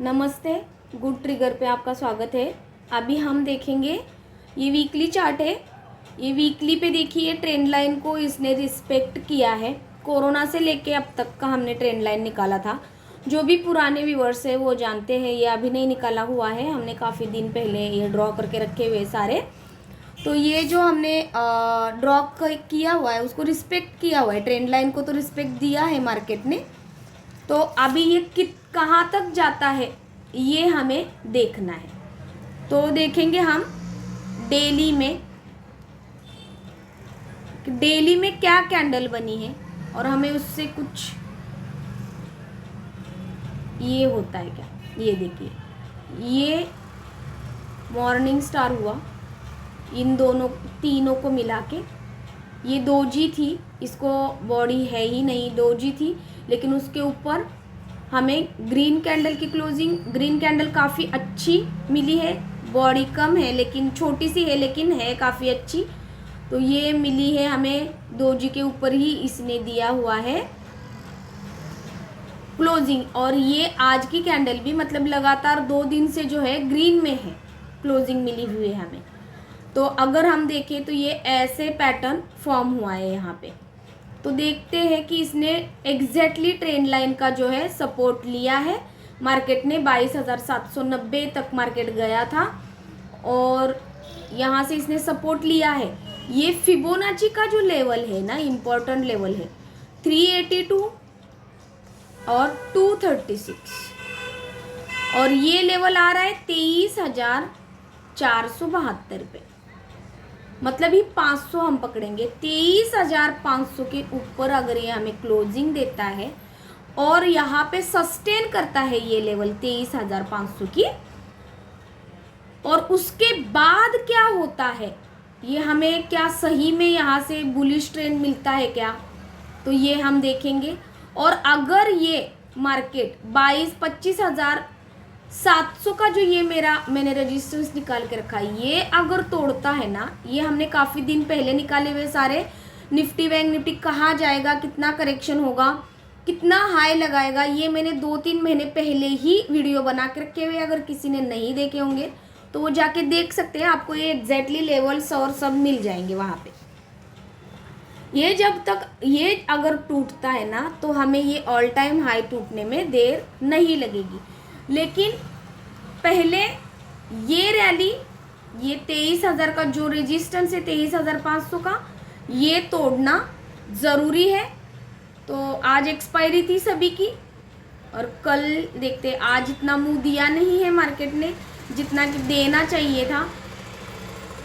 नमस्ते, good trigger पे आपका स्वागत है। अभी हम देखेंगे ये वीकली चार्ट है। ये वीकली पे देखिए ट्रेंड लाइन को इसने रिस्पेक्ट किया है। कोरोना से लेके अब तक का हमने ट्रेंड लाइन निकाला था। जो भी पुराने व्यूअर्स है वो जानते हैं, ये अभी नहीं निकाला हुआ है, हमने काफ़ी दिन पहले ये ड्रॉ करके रखे हुए सारे। तो ये जो हमने ड्रॉ किया हुआ है उसको रिस्पेक्ट किया हुआ है, ट्रेंड लाइन को तो रिस्पेक्ट दिया है मार्केट ने। तो अभी ये कहाँ तक जाता है ये हमें देखना है। तो देखेंगे हम डेली में क्या कैंडल बनी है और हमें उससे कुछ ये होता है क्या। ये देखिए, ये मॉर्निंग स्टार हुआ, इन दोनों तीनों को मिला के ये डोजी थी, इसको बॉडी है ही नहीं, डोजी थी, लेकिन उसके ऊपर हमें ग्रीन कैंडल की क्लोजिंग, ग्रीन कैंडल काफ़ी अच्छी मिली है। बॉडी कम है लेकिन छोटी सी है, लेकिन है काफ़ी अच्छी। तो ये मिली है हमें डोजी के ऊपर ही इसने दिया हुआ है क्लोजिंग। और ये आज की कैंडल भी मतलब लगातार 2 दिन से जो है ग्रीन में है, क्लोजिंग मिली हुई है हमें। तो अगर हम देखें तो ये ऐसे पैटर्न फॉर्म हुआ है यहाँ पे। तो देखते हैं कि इसने एग्जैक्टली ट्रेंड लाइन का जो है सपोर्ट लिया है। मार्केट ने 22,790 तक मार्केट गया था और यहाँ से इसने सपोर्ट लिया है। ये फिबोनाची का जो लेवल है ना, इम्पोर्टेंट लेवल है 382 और 236, और ये लेवल आ रहा है 23,472 पे। मतलब ही 500 हम पकड़ेंगे, 23,500 के ऊपर अगर ये हमें क्लोजिंग देता है और यहाँ पे सस्टेन करता है ये लेवल 23,500 की, और उसके बाद क्या होता है, ये हमें क्या सही में यहाँ से बुलिश ट्रेंड मिलता है क्या, तो ये हम देखेंगे। और अगर ये मार्केट 22-25,700 का जो ये मैंने रेजिस्टेंस निकाल के रखा है, ये अगर तोड़ता है ना, ये हमने काफ़ी दिन पहले निकाले हुए सारे, निफ्टी बैंक निफ्टी कहाँ जाएगा, कितना करेक्शन होगा, कितना हाई लगाएगा, ये मैंने 2-3 महीने पहले ही वीडियो बना के रखे हुए। अगर किसी ने नहीं देखे होंगे तो वो जाके देख सकते हैं, आपको ये एग्जैक्टली लेवल्स और सब मिल जाएंगे वहाँ पे। ये जब तक ये अगर टूटता है ना तो हमें ये ऑल टाइम हाई टूटने में देर नहीं लगेगी, लेकिन पहले ये रैली, ये 23,000 का जो रेजिस्टेंस है 23,500 का, ये तोड़ना ज़रूरी है। तो आज एक्सपायरी थी सभी की, और कल देखते, आज इतना मुंह दिया नहीं है मार्केट ने जितना कि देना चाहिए था।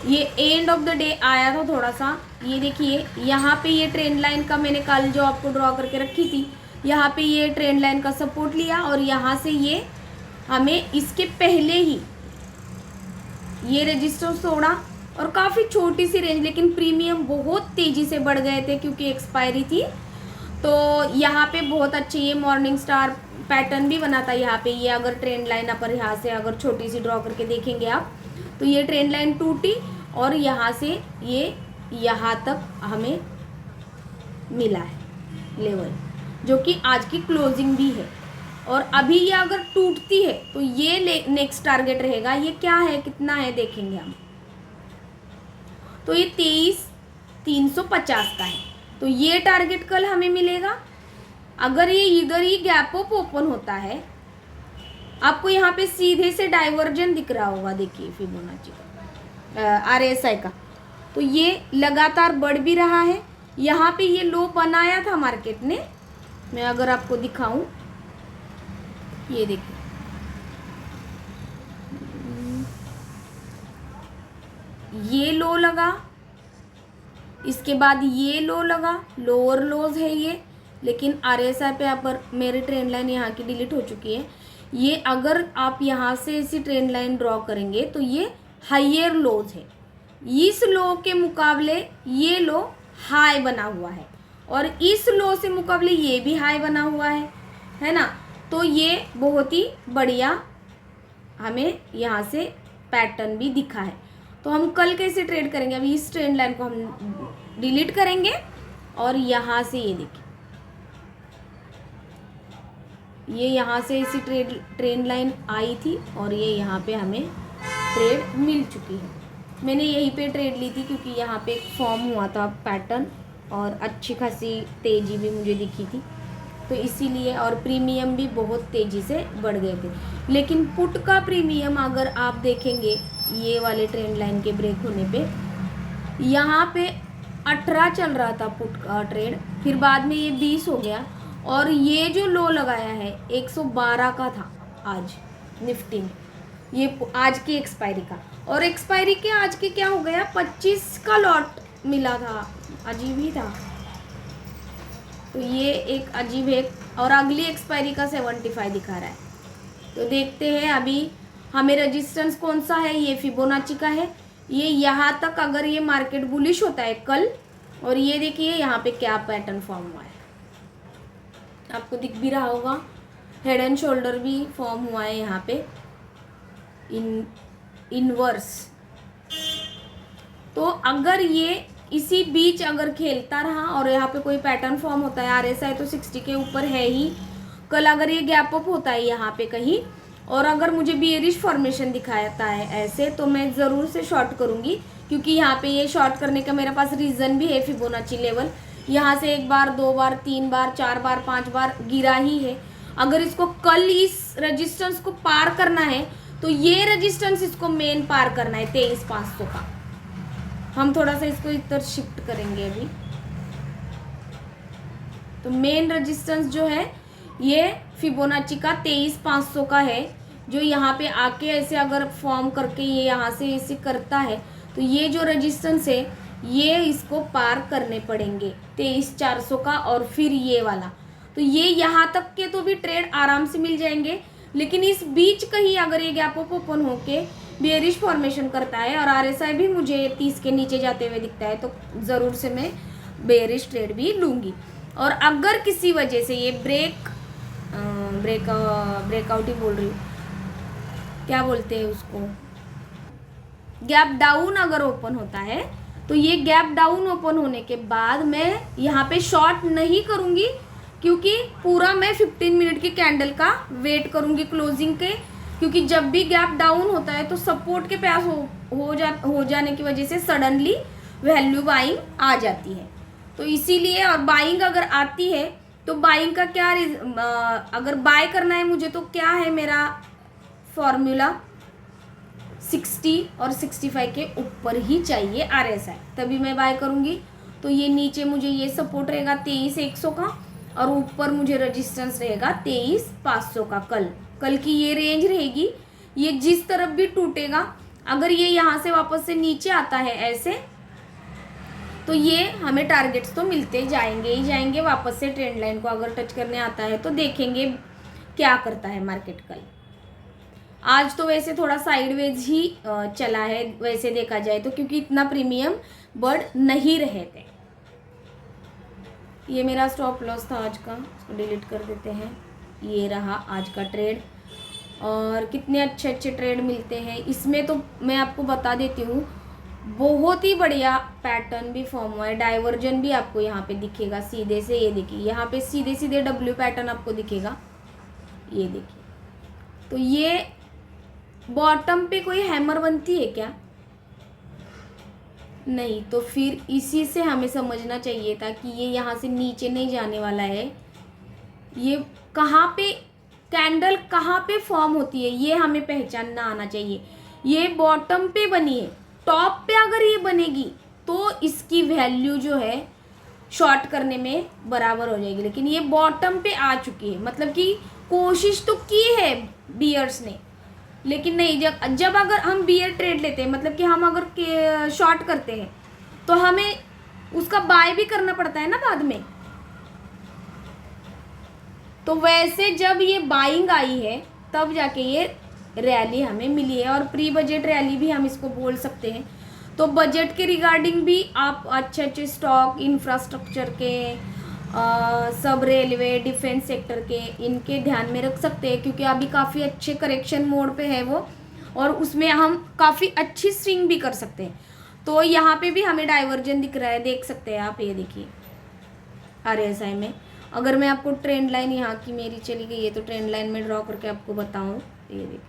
ये एंड ऑफ द डे आया था थोड़ा सा। ये देखिए यहाँ पे ये ट्रेंड लाइन का मैंने कल जो आपको ड्रॉ करके रखी थी, यहाँ पे ये ट्रेंड लाइन का सपोर्ट लिया और यहाँ से ये हमें इसके पहले ही ये रेजिस्टेंस तोड़ा, और काफ़ी छोटी सी रेंज, लेकिन प्रीमियम बहुत तेज़ी से बढ़ गए थे क्योंकि एक्सपायरी थी। तो यहाँ पे बहुत अच्छे ये मॉर्निंग स्टार पैटर्न भी बना था यहाँ पे। ये अगर ट्रेंड लाइन पर यहाँ से अगर छोटी सी ड्रॉ करके देखेंगे आप, तो ये ट्रेंड लाइन टूटी और यहाँ से ये यहाँ तक हमें मिला है लेवल, जो कि आज की क्लोजिंग भी है। और अभी ये अगर टूटती है तो ये नेक्स्ट टारगेट रहेगा। ये क्या है, कितना है देखेंगे हम। तो ये 23,350 का है, तो ये टारगेट कल हमें मिलेगा। अगर ये इधर ही गैप अप ओपन होता है, आपको यहाँ पे सीधे से डाइवर्जन दिख रहा होगा, देखिए फिबोनाची का, RSI का। तो ये लगातार बढ़ भी रहा है। यहाँ पे ये लो बनाया था मार्केट ने, मैं अगर आपको दिखाऊं, ये देखिए ये लो लगा, इसके बाद ये लो लगा, लोअर लोज है ये, लेकिन RSI पे यहाँ पर मेरी ट्रेंड लाइन यहाँ की डिलीट हो चुकी है। ये अगर आप यहाँ से ऐसी ट्रेंड लाइन ड्रॉ करेंगे तो ये हाइयर लोज है, इस लो के मुकाबले ये लो हाई बना हुआ है, और इस लो से मुकाबले ये भी हाई बना हुआ है ना। तो ये बहुत ही बढ़िया हमें यहाँ से पैटर्न भी दिखा है। तो हम कल कैसे ट्रेड करेंगे, अभी इस ट्रेंड लाइन को हम डिलीट करेंगे और यहाँ से ये देखिए ये यहाँ से इसी ट्रेंड लाइन आई थी और ये यहाँ पे हमें ट्रेड मिल चुकी है। मैंने यहीं पे ट्रेड ली थी क्योंकि यहाँ पे एक फॉर्म हुआ था पैटर्न और अच्छी खासी तेज़ी भी मुझे दिखी थी, तो इसीलिए, और प्रीमियम भी बहुत तेज़ी से बढ़ गए थे। लेकिन पुट का प्रीमियम अगर आप देखेंगे ये वाले ट्रेंड लाइन के ब्रेक होने पे, यहाँ पे 18 चल रहा था पुट का ट्रेड, फिर बाद में ये 20 हो गया और ये जो लो लगाया है 112 का था आज निफ्टी में, ये आज की एक्सपायरी का, और एक्सपायरी के आज के क्या हो गया 25 का लॉट मिला था, अजीब ही था। तो ये एक अजीब है, और अगली एक्सपायरी का 75 दिखा रहा है। तो देखते हैं अभी हमें रेजिस्टेंस कौन सा है, ये फिबोनाची का है। ये यहाँ तक अगर ये मार्केट बुलिश होता है कल, और ये देखिए यहाँ पे क्या पैटर्न फॉर्म हुआ है, आपको दिख भी रहा होगा, हेड एंड शोल्डर भी फॉर्म हुआ है यहाँ पे इनवर्स। तो अगर ये इसी बीच अगर खेलता रहा और यहाँ पे कोई पैटर्न फॉर्म होता है, आरएसआई तो 60 के ऊपर है ही, कल अगर ये गैप अप होता है यहाँ पे कहीं और अगर मुझे बियरिश फॉर्मेशन दिखाता है ऐसे, तो मैं ज़रूर से शॉर्ट करूँगी, क्योंकि यहाँ पे ये शॉर्ट करने का मेरे पास रीज़न भी है। फिबोनाची लेवल यहाँ से 1 बार 2 बार 3 बार 4 बार 5 बार गिरा ही है। अगर इसको कल इस रेजिस्टेंस को पार करना है तो ये रेजिस्टेंस इसको मेन पार करना है 23,500 का। हम थोड़ा सा इसको इधर शिफ्ट करेंगे अभी। तो मेन रेजिस्टेंस जो है ये फिबोनाची का 23,500 का है, जो यहाँ पे आके ऐसे अगर फॉर्म करके ये यहाँ से ऐसे करता है तो ये जो रेजिस्टेंस है ये इसको पार करने पड़ेंगे 23,400 का, और फिर ये वाला। तो ये यहाँ तक के तो भी ट्रेड आराम से मिल जाएंगे, लेकिन इस बीच कहीं अगर ये गैप अप ओपन होके बेयरिश फॉर्मेशन करता है और आरएसआई भी मुझे 30 के नीचे जाते हुए दिखता है, तो ज़रूर से मैं बेयरिश ट्रेड भी लूँगी। और अगर किसी वजह से ये ब्रेकआउट ही बोल रही हूँ, क्या बोलते हैं उसको, गैप डाउन अगर ओपन होता है, तो ये गैप डाउन ओपन होने के बाद मैं यहाँ पे शॉर्ट नहीं करूँगी, क्योंकि पूरा मैं 15 मिनट की कैंडल का वेट करूँगी क्लोजिंग के, क्योंकि जब भी गैप डाउन होता है तो सपोर्ट के पास हो जाने की वजह से सडनली वैल्यू बाइंग आ जाती है। तो इसीलिए, और बाइंग अगर आती है तो बाइंग का क्या, अगर बाय करना है मुझे तो क्या है मेरा फॉर्मूला, 60 और 65 के ऊपर ही चाहिए आरएसआई, तभी मैं बाय करूँगी। तो ये नीचे मुझे ये सपोर्ट रहेगा 23,100 का, और ऊपर मुझे रेजिस्टेंस रहेगा 23,500 का। कल की ये रेंज रहेगी। ये जिस तरफ भी टूटेगा, अगर ये यहाँ से वापस से नीचे आता है ऐसे, तो ये हमें टारगेट्स तो मिलते जाएंगे ही जाएंगे। वापस से ट्रेंड लाइन को अगर टच करने आता है तो देखेंगे क्या करता है मार्केट कल। आज तो वैसे थोड़ा साइडवेज ही चला है वैसे देखा जाए तो, क्योंकि इतना प्रीमियम बढ़ नहीं रहे थे। ये मेरा स्टॉप लॉस था आज का, इसको डिलीट कर देते हैं। ये रहा आज का ट्रेड, और कितने अच्छे अच्छे ट्रेड मिलते हैं इसमें, तो मैं आपको बता देती हूँ। बहुत ही बढ़िया पैटर्न भी फॉर्म हुआ है, डाइवर्जन भी आपको यहाँ पे दिखेगा सीधे से। ये देखिए यहाँ पे सीधे सीधे डब्ल्यू पैटर्न आपको दिखेगा, ये देखिए। तो ये बॉटम पे कोई हैमर बनती है क्या? नहीं, तो फिर इसी से हमें समझना चाहिए था कि ये यहाँ से नीचे नहीं जाने वाला है। ये कहाँ पे कैंडल कहाँ पे फॉर्म होती है ये हमें पहचानना आना चाहिए। ये बॉटम पे बनी है, टॉप पे अगर ये बनेगी तो इसकी वैल्यू जो है शॉर्ट करने में बराबर हो जाएगी, लेकिन ये बॉटम पे आ चुकी है। मतलब कि कोशिश तो की है बियर्स ने, लेकिन नहीं। जब अगर हम बियर ट्रेड लेते हैं, मतलब कि हम अगर शॉर्ट करते हैं, तो हमें उसका बाय भी करना पड़ता है ना बाद में। तो वैसे जब ये बाइंग आई है तब जाके ये रैली हमें मिली है, और प्री बजट रैली भी हम इसको बोल सकते हैं। तो बजट के रिगार्डिंग भी आप अच्छे अच्छे स्टॉक, इंफ्रास्ट्रक्चर के, सब रेलवे, डिफेंस सेक्टर के, इनके ध्यान में रख सकते हैं, क्योंकि अभी काफ़ी अच्छे करेक्शन मोड पे है वो, और उसमें हम काफ़ी अच्छी स्विंग भी कर सकते हैं। तो यहाँ पे भी हमें डाइवर्जन दिख रहा है, देख सकते हैं आप, ये देखिए आरएसआई में। अगर मैं आपको ट्रेंड लाइन यहाँ की मेरी चली गई है तो ट्रेंड लाइन में ड्रॉ करके आपको बताऊँ, ये देखिए,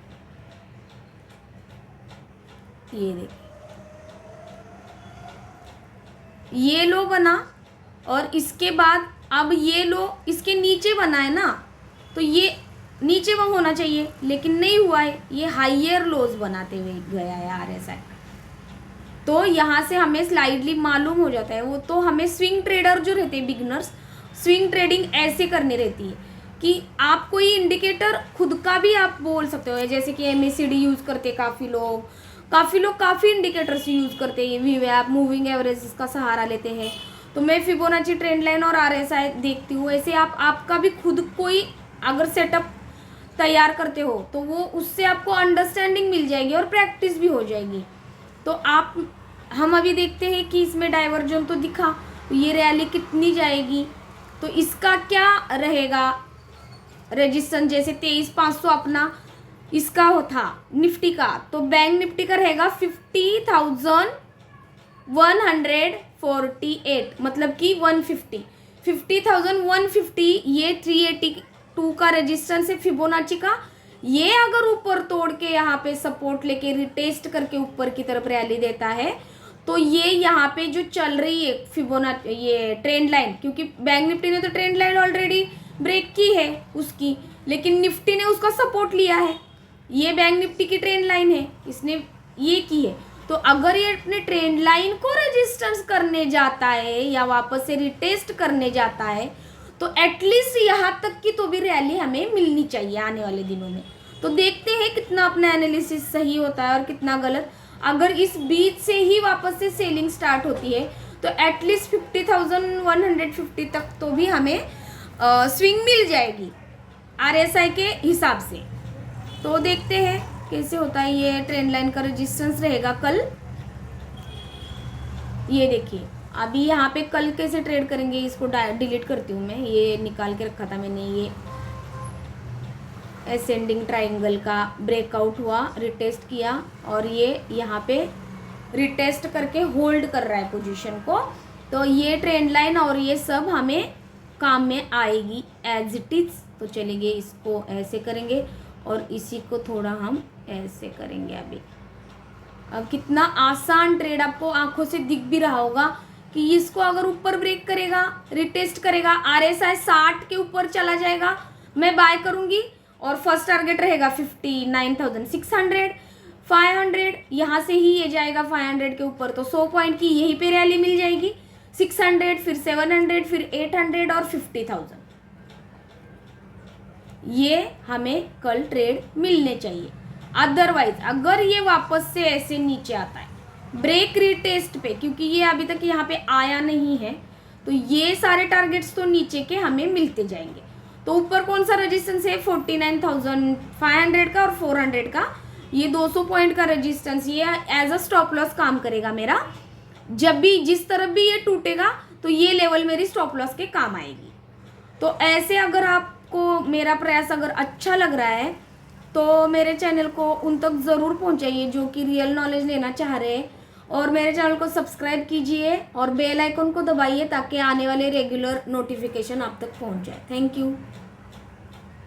ये देखिए, ये लो बना और इसके बाद अब ये लो इसके नीचे बना है ना, तो ये नीचे वो होना चाहिए लेकिन नहीं हुआ है, ये हाइयर लोज बनाते हुए गया है RSI। तो यहाँ से हमें स्लाइडली मालूम हो जाता है वो। तो हमें स्विंग ट्रेडर जो रहते हैं बिगनर्स, स्विंग ट्रेडिंग ऐसे करनी रहती है कि आप कोई इंडिकेटर खुद का भी आप बोल सकते हो, जैसे कि MACD यूज़ करते काफ़ी लोग काफ़ी इंडिकेटर्स यूज़ करते हैं, VWAP, मूविंग एवरेज का सहारा लेते हैं। तो मैं फिबोनाची ट्रेंड लाइन और RSI देखती हूँ। ऐसे आप आपका भी खुद कोई अगर सेटअप तैयार करते हो तो वो उससे आपको अंडरस्टैंडिंग मिल जाएगी और प्रैक्टिस भी हो जाएगी। तो हम अभी देखते हैं कि इसमें डाइवर्जन तो दिखा, तो ये रैली कितनी जाएगी, तो इसका क्या रहेगा रेजिस्टेंस, जैसे 23,500 अपना इसका था निफ्टी का, तो बैंक निफ्टी का रहेगा 50,148, मतलब कि 50,150, ये 382 का रेजिस्टेंस है फिबोनाची का। ये अगर ऊपर तोड़ के यहाँ पे सपोर्ट लेके रिटेस्ट करके ऊपर की तरफ रैली देता है तो ये यहाँ पे जो चल रही है फिबोनाची ये ट्रेंड लाइन, क्योंकि बैंक निफ्टी ने तो ट्रेंड लाइन ऑलरेडी ब्रेक की है उसकी, लेकिन निफ्टी ने उसका सपोर्ट लिया है। ये बैंक निफ्टी की ट्रेंड लाइन है, इसने ये की है। तो अगर ये अपने ट्रेंड लाइन को रेजिस्टेंस करने जाता है या वापस से रिटेस्ट करने जाता है तो एटलीस्ट यहाँ तक की तो भी रैली हमें मिलनी चाहिए आने वाले दिनों में। तो देखते हैं कितना अपना एनालिसिस सही होता है और कितना गलत। अगर इस बीच से ही वापस से सेलिंग स्टार्ट होती है तो एटलीस्ट 50,150 तक तो भी हमें स्विंग मिल जाएगी RSI के हिसाब से। तो देखते हैं कैसे होता है। ये ट्रेंड लाइन का रेजिस्टेंस रहेगा कल। ये देखिए अभी यहाँ पे कल कैसे ट्रेड करेंगे, इसको डिलीट करती हूँ मैं, ये निकाल के रखा था मैंने। ये असेंडिंग ट्राइंगल का ब्रेकआउट हुआ, रिटेस्ट किया और ये यहाँ पे रिटेस्ट करके होल्ड कर रहा है पोजीशन को। तो ये ट्रेंड लाइन और ये सब हमें काम में आएगी एज इट इज। तो चलेंगे इसको ऐसे करेंगे और इसी को थोड़ा हम ऐसे करेंगे। अब कितना आसान ट्रेड आपको आंखों से दिख भी रहा होगा कि इसको अगर ऊपर ब्रेक करेगा, रिटेस्ट करेगा, RSI 60 के ऊपर चला जाएगा, मैं बाय करूंगी और फर्स्ट टारगेट रहेगा 59,600, 500, यहाँ से ही ये जाएगा 500 के ऊपर तो 100 पॉइंट की यहीं पे रैली मिल जाएगी। 600, फिर 700, फिर 800 और 50,000, ये हमें कल ट्रेड मिलने चाहिए। अदरवाइज अगर ये वापस से ऐसे नीचे आता है ब्रेक रिटेस्ट पे, क्योंकि ये अभी तक यहाँ पे आया नहीं है, तो ये सारे टारगेट्स तो नीचे के हमें मिलते जाएंगे। तो ऊपर कौन सा रेजिस्टेंस है 49,500 का और 400 का, ये 200 पॉइंट का रेजिस्टेंस, ये एज अ स्टॉप लॉस काम करेगा मेरा। जब भी जिस तरफ भी ये टूटेगा तो ये लेवल मेरी स्टॉप लॉस के काम आएगी। तो ऐसे अगर आपको मेरा प्रयास अगर अच्छा लग रहा है तो मेरे चैनल को उन तक ज़रूर पहुंचाइए जो कि रियल नॉलेज लेना चाह रहे हैं, और मेरे चैनल को सब्सक्राइब कीजिए और बेल आइकन को दबाइए ताकि आने वाले रेगुलर नोटिफिकेशन आप तक पहुंच जाए। Thank you.